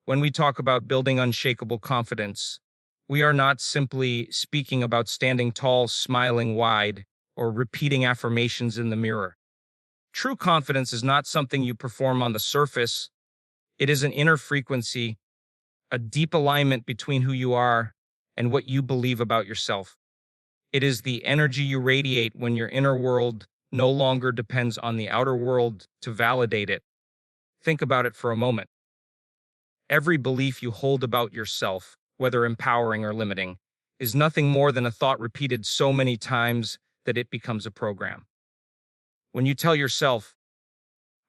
When we talk about building unshakable confidence, we are not simply speaking about standing tall, smiling wide, or repeating affirmations in the mirror. True confidence is not something you perform on the surface. It is an inner frequency, a deep alignment between who you are and what you believe about yourself. It is the energy you radiate when your inner world no longer depends on the outer world to validate it. Think about it for a moment. Every belief you hold about yourself, whether empowering or limiting, is nothing more than a thought repeated so many times that it becomes a program. When you tell yourself,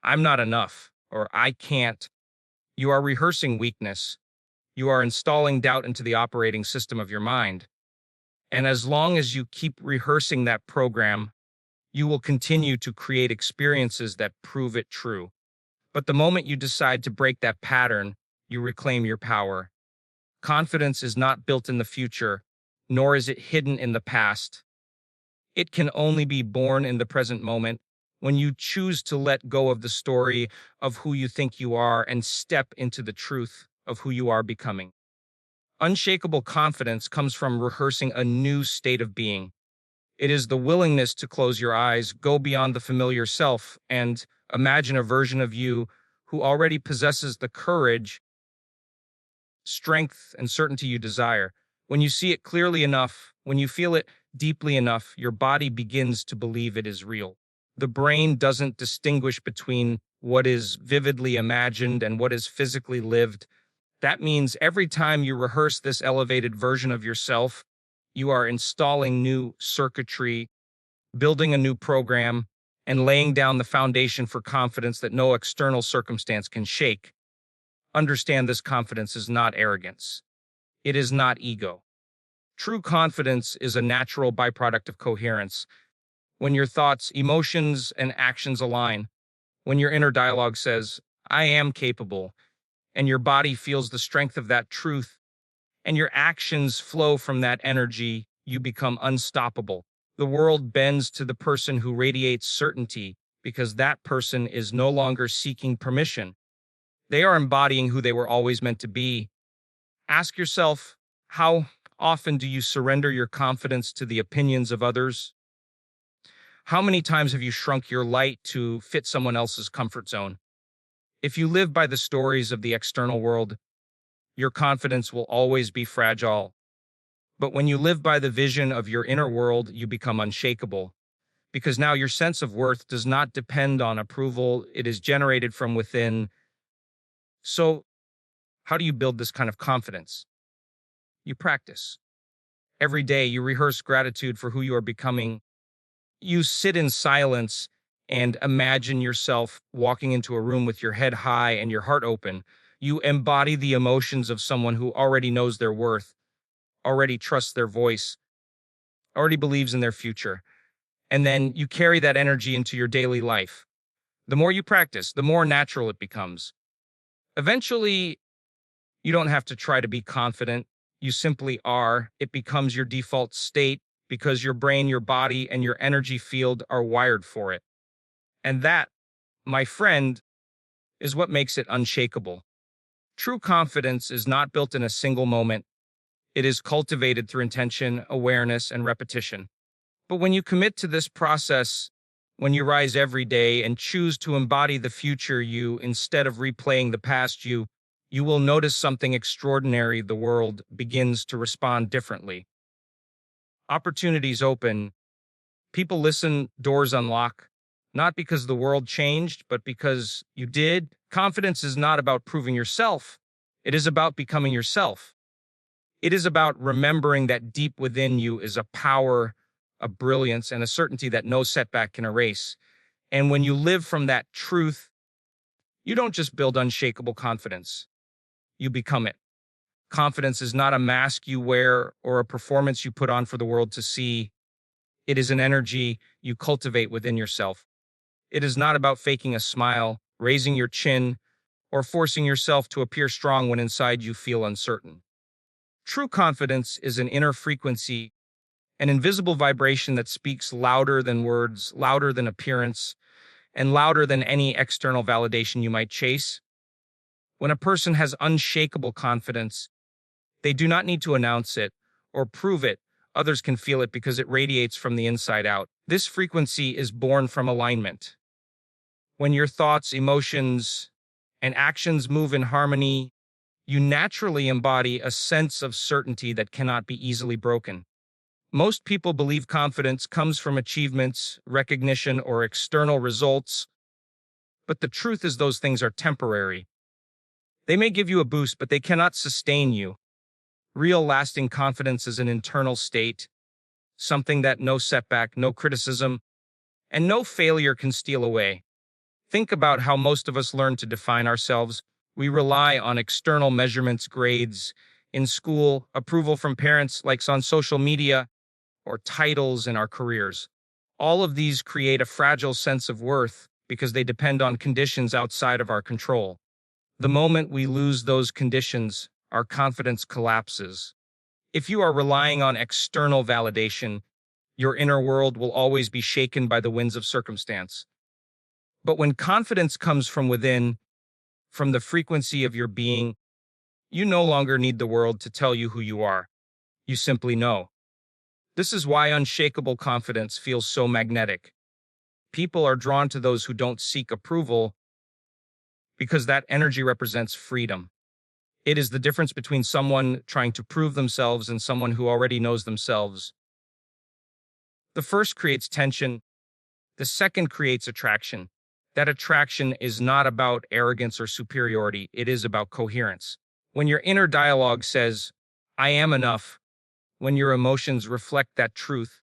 I'm not enough, or I can't, you are rehearsing weakness. You are installing doubt into the operating system of your mind. And as long as you keep rehearsing that program, you will continue to create experiences that prove it true. But the moment you decide to break that pattern, you reclaim your power. Confidence is not built in the future, nor is it hidden in the past. It can only be born in the present moment when you choose to let go of the story of who you think you are and step into the truth of who you are becoming. Unshakable confidence comes from rehearsing a new state of being. It is the willingness to close your eyes, go beyond the familiar self, and imagine a version of you who already possesses the courage, strength, and certainty you desire. When you see it clearly enough, when you feel it deeply enough, your body begins to believe it is real. The brain doesn't distinguish between what is vividly imagined and what is physically lived. That means every time you rehearse this elevated version of yourself, you are installing new circuitry, building a new program, and laying down the foundation for confidence that no external circumstance can shake. Understand this confidence is not arrogance. It is not ego. True confidence is a natural byproduct of coherence. When your thoughts, emotions, and actions align, when your inner dialogue says, I am capable, and your body feels the strength of that truth, and your actions flow from that energy, you become unstoppable. The world bends to the person who radiates certainty because that person is no longer seeking permission. They are embodying who they were always meant to be. Ask yourself, how often do you surrender your confidence to the opinions of others? How many times have you shrunk your light to fit someone else's comfort zone? If you live by the stories of the external world, your confidence will always be fragile. But when you live by the vision of your inner world, you become unshakable. Because now your sense of worth does not depend on approval, it is generated from within. So, how do you build this kind of confidence? You practice. Every day, you rehearse gratitude for who you are becoming. You sit in silence and imagine yourself walking into a room with your head high and your heart open. You embody the emotions of someone who already knows their worth, already trusts their voice, already believes in their future. And then you carry that energy into your daily life. The more you practice, the more natural it becomes. Eventually, you don't have to try to be confident. You simply are. It becomes your default state because your brain, your body, and your energy field are wired for it. And that, my friend, is what makes it unshakable. True confidence is not built in a single moment. It is cultivated through intention, awareness, and repetition. But when you commit to this process, when you rise every day and choose to embody the future you instead of replaying the past you will notice something extraordinary. The world begins to respond differently. Opportunities open, people listen, doors unlock, not because the world changed, but because you did. Confidence is not about proving yourself. It is about becoming yourself. It is about remembering that deep within you is a power, a brilliance, and a certainty that no setback can erase. And when you live from that truth, you don't just build unshakable confidence. You become it. Confidence is not a mask you wear or a performance you put on for the world to see. It is an energy you cultivate within yourself. It is not about faking a smile, raising your chin, or forcing yourself to appear strong when inside you feel uncertain. True confidence is an inner frequency, an invisible vibration that speaks louder than words, louder than appearance, and louder than any external validation you might chase. When a person has unshakable confidence, they do not need to announce it or prove it. Others can feel it because it radiates from the inside out. This frequency is born from alignment. When your thoughts, emotions, and actions move in harmony, you naturally embody a sense of certainty that cannot be easily broken. Most people believe confidence comes from achievements, recognition, or external results, but the truth is those things are temporary. They may give you a boost, but they cannot sustain you. Real lasting confidence is an internal state, something that no setback, no criticism, and no failure can steal away. Think about how most of us learn to define ourselves. We rely on external measurements, grades in school, approval from parents, likes on social media, or titles in our careers. All of these create a fragile sense of worth because they depend on conditions outside of our control. The moment we lose those conditions, our confidence collapses. If you are relying on external validation, your inner world will always be shaken by the winds of circumstance. But when confidence comes from within, from the frequency of your being, you no longer need the world to tell you who you are. You simply know. This is why unshakable confidence feels so magnetic. People are drawn to those who don't seek approval because that energy represents freedom. It is the difference between someone trying to prove themselves and someone who already knows themselves. The first creates tension. The second creates attraction. That attraction is not about arrogance or superiority. It is about coherence. When your inner dialogue says, I am enough, when your emotions reflect that truth,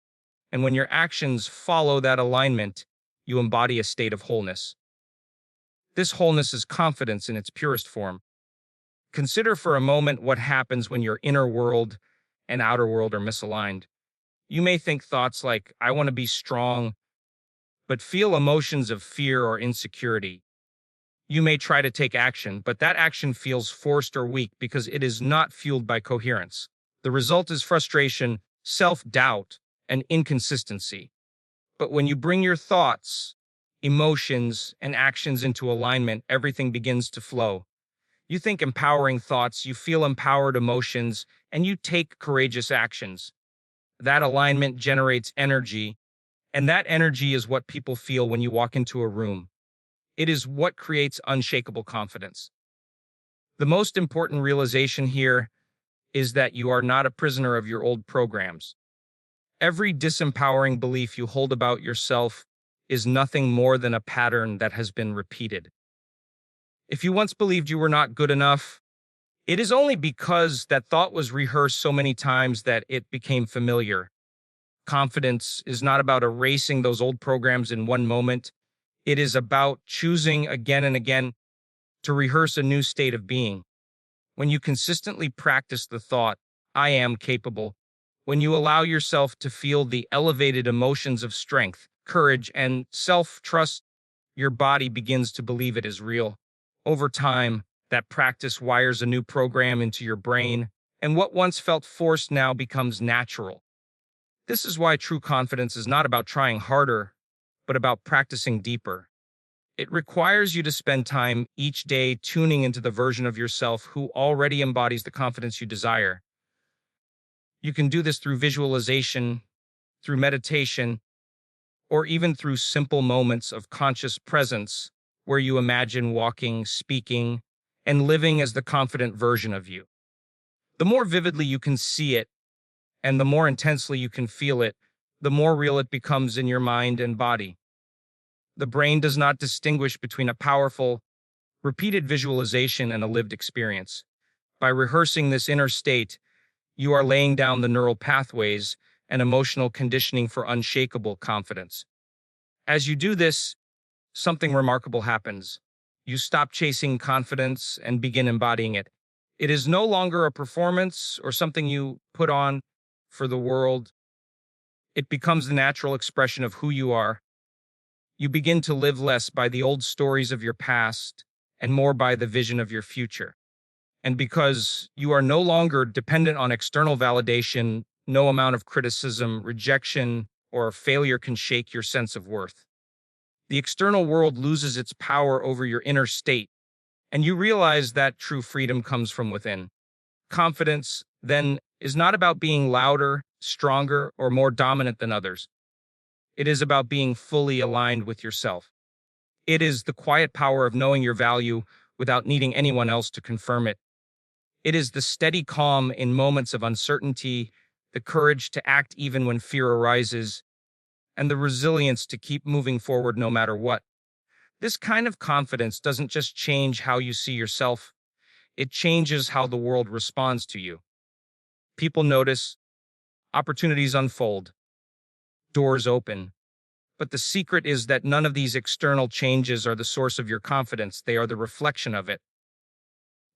and when your actions follow that alignment, you embody a state of wholeness. This wholeness is confidence in its purest form. Consider for a moment what happens when your inner world and outer world are misaligned. You may think thoughts like, I want to be strong, but feel emotions of fear or insecurity. You may try to take action, but that action feels forced or weak because it is not fueled by coherence. The result is frustration, self-doubt, and inconsistency. But when you bring your thoughts, emotions, and actions into alignment, everything begins to flow. You think empowering thoughts, you feel empowered emotions, and you take courageous actions. That alignment generates energy, and that energy is what people feel when you walk into a room. It is what creates unshakable confidence. The most important realization here is that you are not a prisoner of your old programs. Every disempowering belief you hold about yourself is nothing more than a pattern that has been repeated. If you once believed you were not good enough, it is only because that thought was rehearsed so many times that it became familiar. Confidence is not about erasing those old programs in one moment. It is about choosing again and again to rehearse a new state of being. When you consistently practice the thought, I am capable, when you allow yourself to feel the elevated emotions of strength, courage, and self-trust, your body begins to believe it is real. Over time, that practice wires a new program into your brain, and what once felt forced now becomes natural. This is why true confidence is not about trying harder, but about practicing deeper. It requires you to spend time each day tuning into the version of yourself who already embodies the confidence you desire. You can do this through visualization, through meditation, or even through simple moments of conscious presence where you imagine walking, speaking, and living as the confident version of you. The more vividly you can see it, and the more intensely you can feel it, the more real it becomes in your mind and body. The brain does not distinguish between a powerful, repeated visualization and a lived experience. By rehearsing this inner state, you are laying down the neural pathways and emotional conditioning for unshakable confidence. As you do this, something remarkable happens. You stop chasing confidence and begin embodying it. It is no longer a performance or something you put on for the world. It becomes the natural expression of who you are. You begin to live less by the old stories of your past and more by the vision of your future. And because you are no longer dependent on external validation, no amount of criticism, rejection, or failure can shake your sense of worth. The external world loses its power over your inner state, And you realize that true freedom comes from within. Confidence, then, is not about being louder, stronger, or more dominant than others. It is about being fully aligned with yourself. It is the quiet power of knowing your value without needing anyone else to confirm it. It is the steady calm in moments of uncertainty, the courage to act even when fear arises, and the resilience to keep moving forward no matter what. This kind of confidence doesn't just change how you see yourself, it changes how the world responds to you. People notice, opportunities unfold, doors open. But the secret is that none of these external changes are the source of your confidence, they are the reflection of it.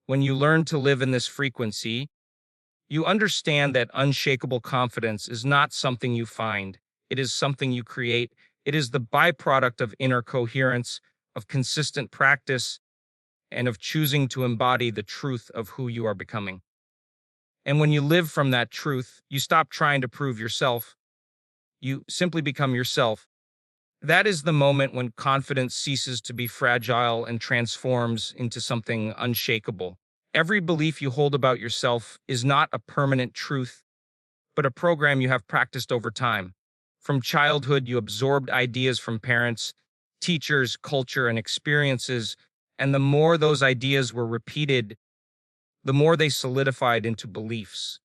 When you learn to live in this frequency, you understand that unshakable confidence is not something you find, it is something you create. It is the byproduct of inner coherence, of consistent practice, and of choosing to embody the truth of who you are becoming. And when you live from that truth, you stop trying to prove yourself. You simply become yourself. That is the moment when confidence ceases to be fragile and transforms into something unshakable. Every belief you hold about yourself is not a permanent truth, but a program you have practiced over time. From childhood, you absorbed ideas from parents, teachers, culture, and experiences, and the more those ideas were repeated, the more they solidified into beliefs.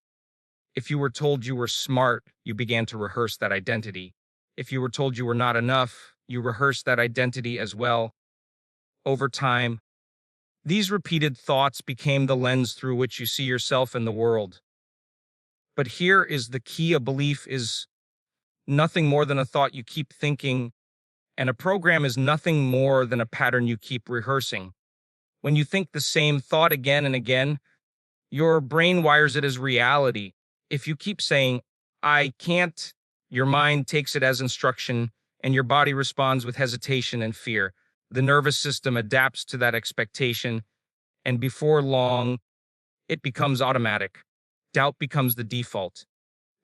If you were told you were smart, you began to rehearse that identity. If you were told you were not enough, you rehearsed that identity as well. Over time, these repeated thoughts became the lens through which you see yourself and the world. But here is the key: a belief is nothing more than a thought you keep thinking, and a program is nothing more than a pattern you keep rehearsing. When you think the same thought again and again, your brain wires it as reality. If you keep saying, I can't, your mind takes it as instruction, and your body responds with hesitation and fear. The nervous system adapts to that expectation, and before long, it becomes automatic. Doubt becomes the default.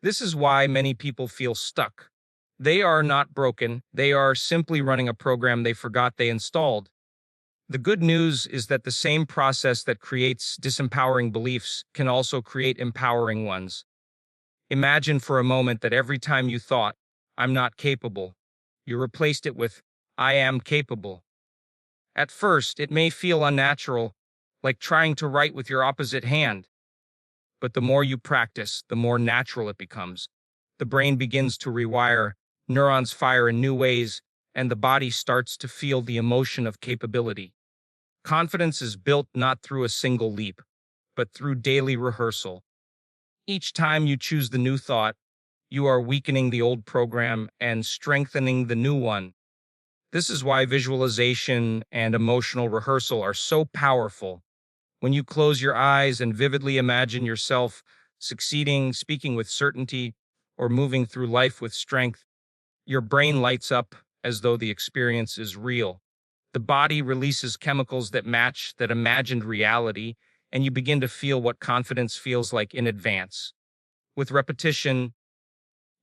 This is why many people feel stuck. They are not broken, they are simply running a program they forgot they installed. The good news is that the same process that creates disempowering beliefs can also create empowering ones. Imagine for a moment that every time you thought, I'm not capable, you replaced it with, I am capable. At first, it may feel unnatural, like trying to write with your opposite hand. But the more you practice, the more natural it becomes. The brain begins to rewire, neurons fire in new ways, and the body starts to feel the emotion of capability. Confidence is built not through a single leap, but through daily rehearsal. Each time you choose the new thought, you are weakening the old program and strengthening the new one. This is why visualization and emotional rehearsal are so powerful. When you close your eyes and vividly imagine yourself succeeding, speaking with certainty, or moving through life with strength, your brain lights up as though the experience is real. The body releases chemicals that match that imagined reality, and you begin to feel what confidence feels like in advance. With repetition,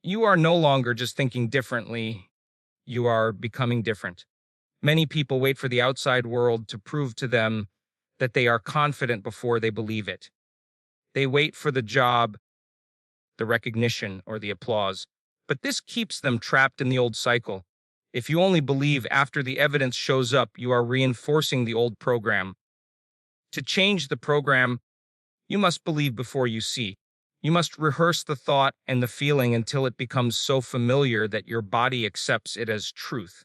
you are no longer just thinking differently, you are becoming different. Many people wait for the outside world to prove to them that they are confident before they believe it. They wait for the job, the recognition, or the applause. But this keeps them trapped in the old cycle. If you only believe after the evidence shows up, you are reinforcing the old program. To change the program, you must believe before you see. You must rehearse the thought and the feeling until it becomes so familiar that your body accepts it as truth.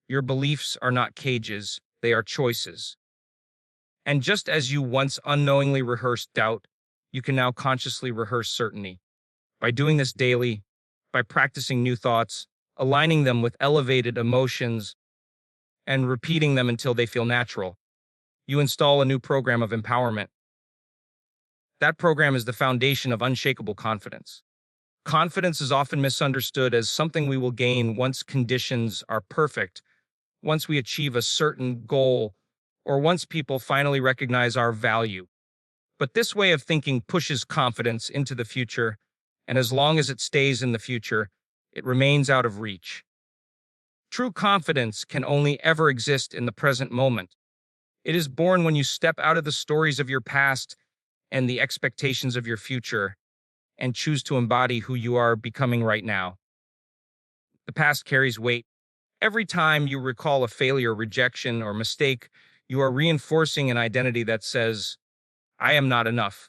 Your beliefs are not cages, they are choices. And just as you once unknowingly rehearsed doubt, you can now consciously rehearse certainty. By doing this daily, by practicing new thoughts, aligning them with elevated emotions, and repeating them until they feel natural, you install a new program of empowerment. That program is the foundation of unshakable confidence. Confidence is often misunderstood as something we will gain once conditions are perfect, once we achieve a certain goal, or once people finally recognize our value. But this way of thinking pushes confidence into the future, and as long as it stays in the future, it remains out of reach. True confidence can only ever exist in the present moment. It is born when you step out of the stories of your past and the expectations of your future and choose to embody who you are becoming right now. The past carries weight. Every time you recall a failure, rejection, or mistake, you are reinforcing an identity that says, I am not enough.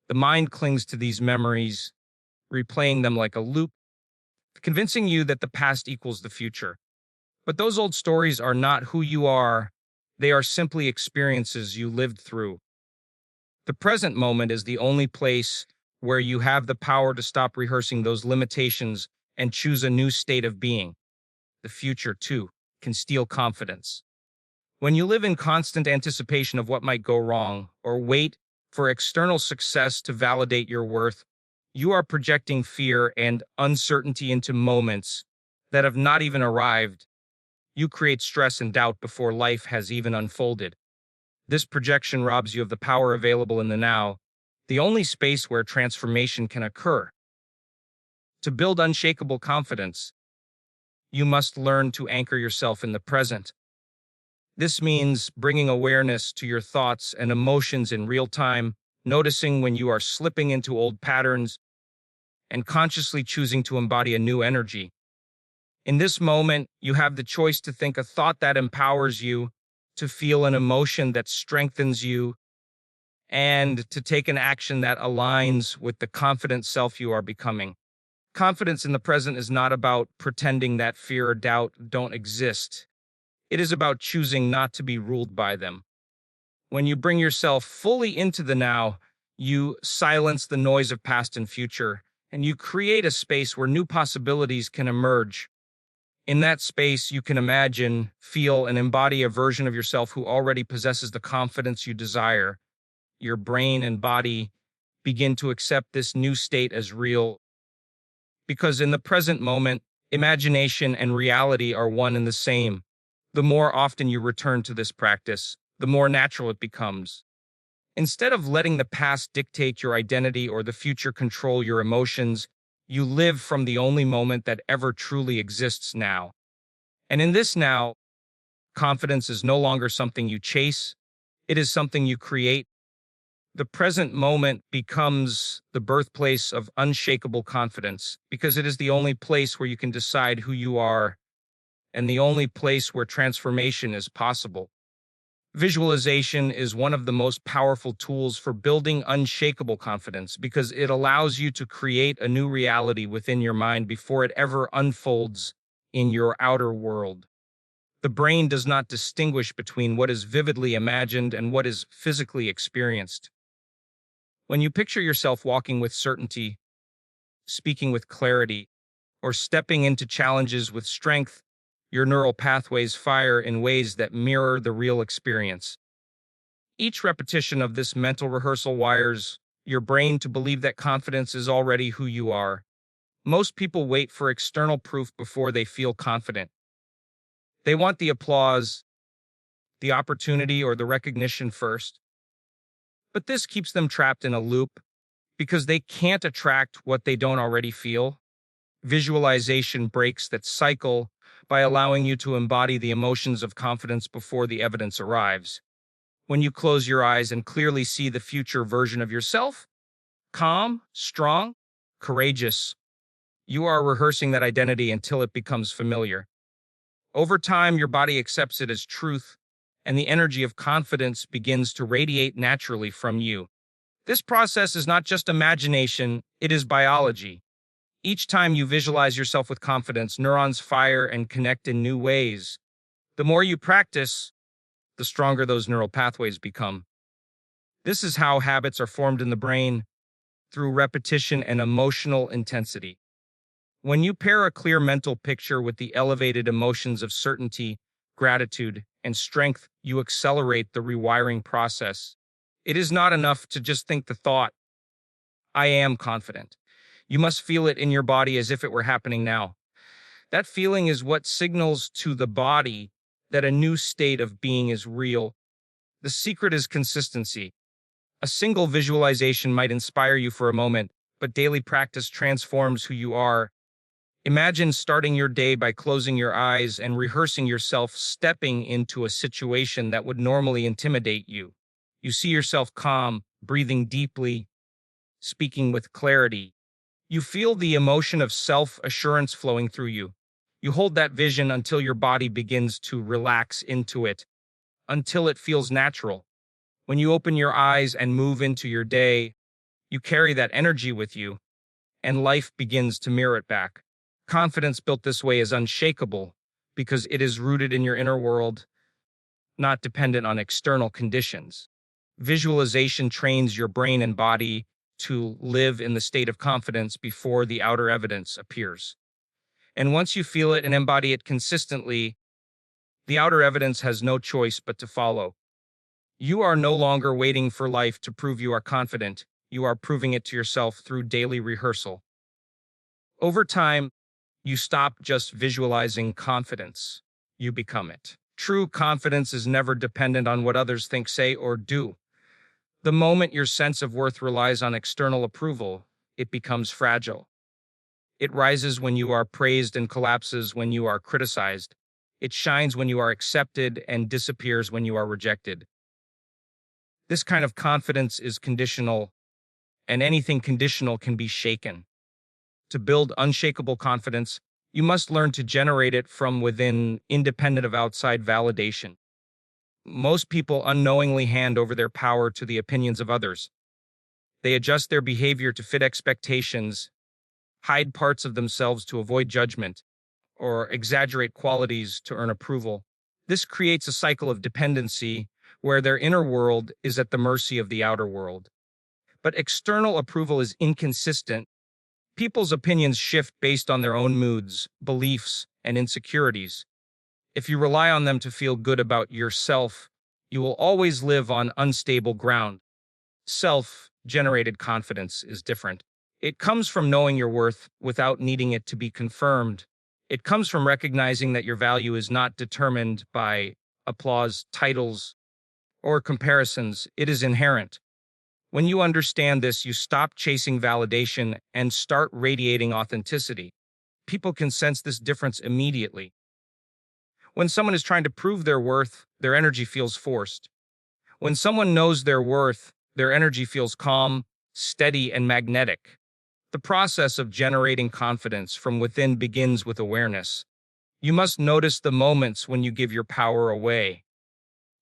The mind clings to these memories, replaying them like a loop, convincing you that the past equals the future. But those old stories are not who you are. They are simply experiences you lived through. The present moment is the only place where you have the power to stop rehearsing those limitations and choose a new state of being. The future, too, can steal confidence. When you live in constant anticipation of what might go wrong or wait for external success to validate your worth, you are projecting fear and uncertainty into moments that have not even arrived. You create stress and doubt before life has even unfolded. This projection robs you of the power available in the now, the only space where transformation can occur. To build unshakable confidence, you must learn to anchor yourself in the present. This means bringing awareness to your thoughts and emotions in real time, noticing when you are slipping into old patterns, and consciously choosing to embody a new energy. In this moment, you have the choice to think a thought that empowers you, to feel an emotion that strengthens you, and to take an action that aligns with the confident self you are becoming. Confidence in the present is not about pretending that fear or doubt don't exist. It is about choosing not to be ruled by them. When you bring yourself fully into the now, you silence the noise of past and future, and you create a space where new possibilities can emerge. In that space, you can imagine, feel, and embody a version of yourself who already possesses the confidence you desire. Your brain and body begin to accept this new state as real, because in the present moment, imagination and reality are one and the same. The more often you return to this practice, the more natural it becomes. Instead of letting the past dictate your identity or the future control your emotions, you live from the only moment that ever truly exists now. And in this now, confidence is no longer something you chase, it is something you create. The present moment becomes the birthplace of unshakable confidence because it is the only place where you can decide who you are and the only place where transformation is possible. Visualization is one of the most powerful tools for building unshakable confidence because it allows you to create a new reality within your mind before it ever unfolds in your outer world. The brain does not distinguish between what is vividly imagined and what is physically experienced. When you picture yourself walking with certainty, speaking with clarity, or stepping into challenges with strength, your neural pathways fire in ways that mirror the real experience. Each repetition of this mental rehearsal wires your brain to believe that confidence is already who you are. Most people wait for external proof before they feel confident. They want the applause, the opportunity, or the recognition first. But this keeps them trapped in a loop because they can't attract what they don't already feel. Visualization breaks that cycle by allowing you to embody the emotions of confidence before the evidence arrives. When you close your eyes and clearly see the future version of yourself, calm, strong, courageous, you are rehearsing that identity until it becomes familiar. Over time, your body accepts it as truth, and the energy of confidence begins to radiate naturally from you. This process is not just imagination, it is biology. Each time you visualize yourself with confidence, neurons fire and connect in new ways. The more you practice, the stronger those neural pathways become. This is how habits are formed in the brain, through repetition and emotional intensity. When you pair a clear mental picture with the elevated emotions of certainty, gratitude, and strength, you accelerate the rewiring process. It is not enough to just think the thought, I am confident. You must feel it in your body as if it were happening now. That feeling is what signals to the body that a new state of being is real. The secret is consistency. A single visualization might inspire you for a moment, but daily practice transforms who you are Imagine starting your day by closing your eyes and rehearsing yourself stepping into a situation that would normally intimidate you. You see yourself calm, breathing deeply, speaking with clarity. You feel the emotion of self-assurance flowing through you. You hold that vision until your body begins to relax into it, until it feels natural. When you open your eyes and move into your day, you carry that energy with you, and life begins to mirror it back. Confidence built this way is unshakable because it is rooted in your inner world, not dependent on external conditions. Visualization trains your brain and body to live in the state of confidence before the outer evidence appears. And once you feel it and embody it consistently, the outer evidence has no choice but to follow. You are no longer waiting for life to prove you are confident. You are proving it to yourself through daily rehearsal. Over time, you stop just visualizing confidence. You become it. True confidence is never dependent on what others think, say, or do. The moment your sense of worth relies on external approval, it becomes fragile. It rises when you are praised and collapses when you are criticized. It shines when you are accepted and disappears when you are rejected. This kind of confidence is conditional, and anything conditional can be shaken. To build unshakable confidence, you must learn to generate it from within, independent of outside validation. Most people unknowingly hand over their power to the opinions of others. They adjust their behavior to fit expectations, hide parts of themselves to avoid judgment, or exaggerate qualities to earn approval. This creates a cycle of dependency where their inner world is at the mercy of the outer world. But external approval is inconsistent. People's opinions shift based on their own moods, beliefs, and insecurities. If you rely on them to feel good about yourself, you will always live on unstable ground. Self-generated confidence is different. It comes from knowing your worth without needing it to be confirmed. It comes from recognizing that your value is not determined by applause, titles, or comparisons. It is inherent. When you understand this, you stop chasing validation and start radiating authenticity. People can sense this difference immediately. When someone is trying to prove their worth, their energy feels forced. When someone knows their worth, their energy feels calm, steady, and magnetic. The process of generating confidence from within begins with awareness. You must notice the moments when you give your power away.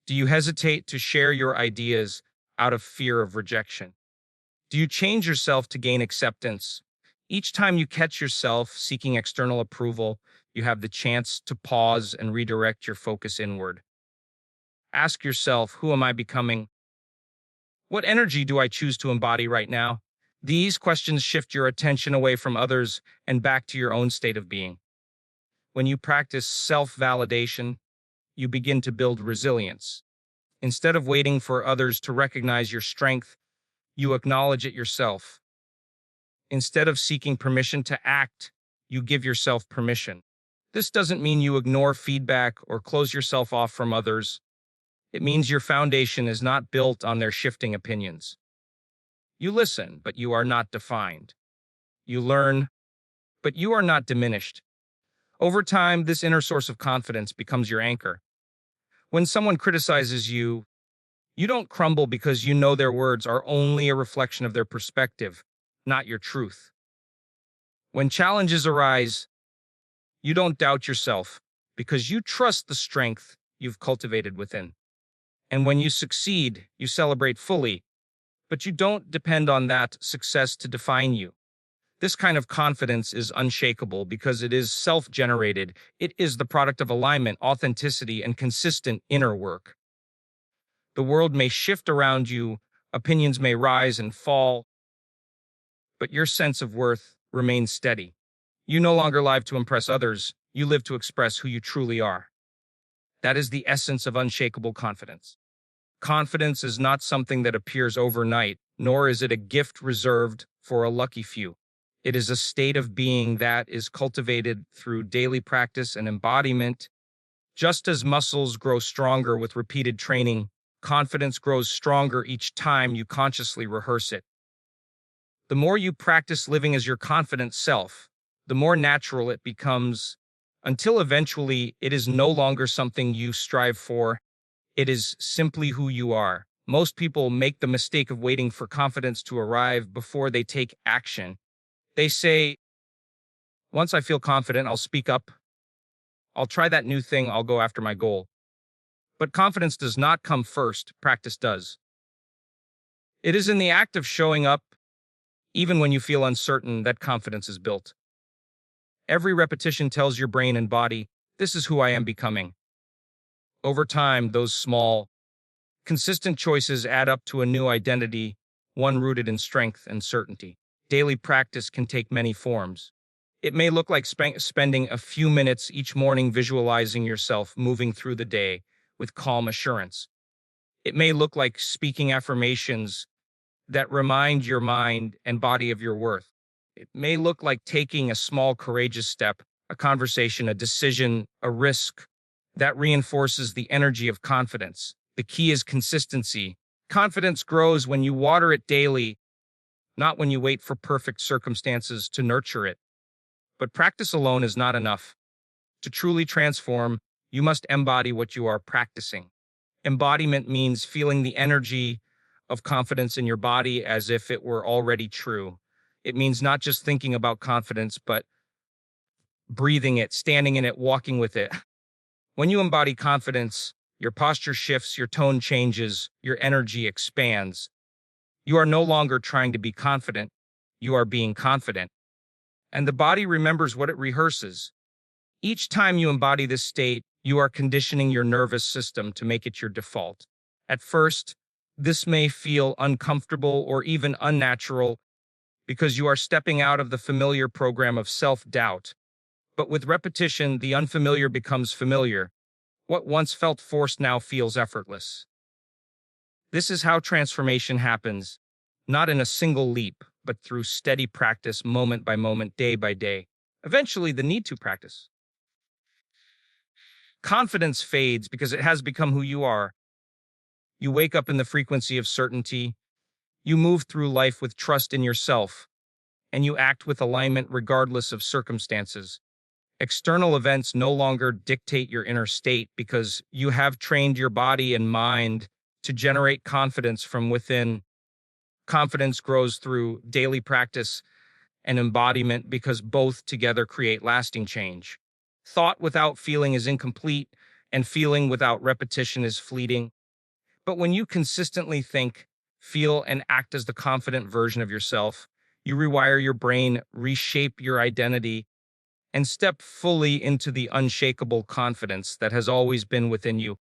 Do you hesitate to share your ideas out of fear of rejection? Do you change yourself to gain acceptance? Each time you catch yourself seeking external approval, you have the chance to pause and redirect your focus inward. Ask yourself, who am I becoming? What energy do I choose to embody right now? These questions shift your attention away from others and back to your own state of being. When you practice self-validation, you begin to build resilience. Instead of waiting for others to recognize your strength, you acknowledge it yourself. Instead of seeking permission to act, you give yourself permission. This doesn't mean you ignore feedback or close yourself off from others. It means your foundation is not built on their shifting opinions. You listen, but you are not defined. You learn, but you are not diminished. Over time, this inner source of confidence becomes your anchor. When someone criticizes you, you don't crumble because you know their words are only a reflection of their perspective, not your truth. When challenges arise, you don't doubt yourself because you trust the strength you've cultivated within. And when you succeed, you celebrate fully, but you don't depend on that success to define you. This kind of confidence is unshakable because it is self-generated. It is the product of alignment, authenticity, and consistent inner work. The world may shift around you, opinions may rise and fall, but your sense of worth remains steady. You no longer live to impress others, you live to express who you truly are. That is the essence of unshakable confidence. Confidence is not something that appears overnight, nor is it a gift reserved for a lucky few. It is a state of being that is cultivated through daily practice and embodiment. Just as muscles grow stronger with repeated training, confidence grows stronger each time you consciously rehearse it. The more you practice living as your confident self, the more natural it becomes, until eventually it is no longer something you strive for. It is simply who you are. Most people make the mistake of waiting for confidence to arrive before they take action. They say, once I feel confident, I'll speak up. I'll try that new thing. I'll go after my goal. But confidence does not come first. Practice does. It is in the act of showing up, even when you feel uncertain, that confidence is built. Every repetition tells your brain and body, this is who I am becoming. Over time, those small, consistent choices add up to a new identity, one rooted in strength and certainty. Daily practice can take many forms. It may look like spending a few minutes each morning visualizing yourself moving through the day with calm assurance. It may look like speaking affirmations that remind your mind and body of your worth. It may look like taking a small, courageous step, a conversation, a decision, a risk that reinforces the energy of confidence. The key is consistency. Confidence grows when you water it daily, not when you wait for perfect circumstances to nurture it. But practice alone is not enough. To truly transform, you must embody what you are practicing. Embodiment means feeling the energy of confidence in your body as if it were already true. It means not just thinking about confidence, but breathing it, standing in it, walking with it. When you embody confidence, your posture shifts, your tone changes, your energy expands. You are no longer trying to be confident. You are being confident. And the body remembers what it rehearses. Each time you embody this state, you are conditioning your nervous system to make it your default. At first, this may feel uncomfortable or even unnatural because you are stepping out of the familiar program of self-doubt. But with repetition, the unfamiliar becomes familiar. What once felt forced now feels effortless. This is how transformation happens, not in a single leap, but through steady practice, moment by moment, day by day. Eventually, the need to practice. Confidence fades because it has become who you are. You wake up in the frequency of certainty. You move through life with trust in yourself, and you act with alignment regardless of circumstances. External events no longer dictate your inner state because you have trained your body and mind to generate confidence from within. Confidence grows through daily practice and embodiment because both together create lasting change. Thought without feeling is incomplete, and feeling without repetition is fleeting. But when you consistently think, feel, and act as the confident version of yourself, you rewire your brain, reshape your identity, and step fully into the unshakable confidence that has always been within you.